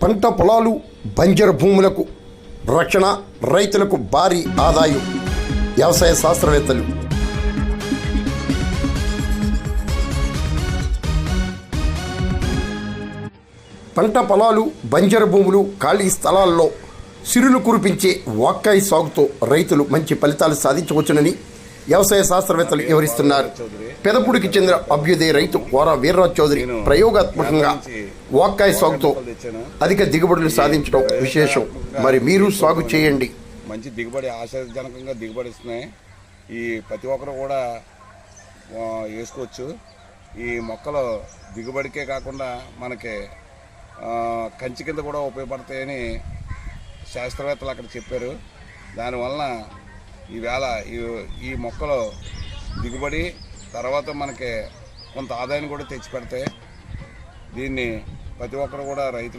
పంట పొలాలు, బంజరు భూములకు రక్షణ, రైతులకు భారీ ఆదాయం. వ్యవసాయ శాస్త్రవేత్తలు. పంట పొలాలు, బంజరు భూములు, ఖాళీ స్థలాల్లో సిరులు కురిపించే వాక్కాయి సాగుతో రైతులు మంచి ఫలితాలు సాధించవచ్చునని వ్యవసాయ శాస్త్రవేత్తలు వివరిస్తున్నారు. పెదపూడికి చెందిన అభ్యుదయ రైతు వారా వీర్రాజ్ చౌదరి ప్రయోగాత్మకంగా వాక్కాయి సాగుతో అధిక దిగుబడులు సాధించడం విశేషం. మరి మీరు సాగు చేయండి. మంచి దిగుబడి, ఆశాజనకంగా దిగుబడి ఇస్తున్నాయి. ఈ ప్రతి ఒక్కరు కూడా వేసుకోవచ్చు. ఈ మొక్కలు దిగుబడికే కాకుండా మనకి కంచి కింద కూడా ఉపయోగపడతాయని శాస్త్రవేత్తలు అక్కడ చెప్పారు. దానివలన ఈవేళ ఈ మొక్కలు దిగుబడి తర్వాత మనకి కొంత ఆదాయాన్ని కూడా తెచ్చిపెడతాయి. దీన్ని ప్రతి ఒక్కరు కూడా రైతులు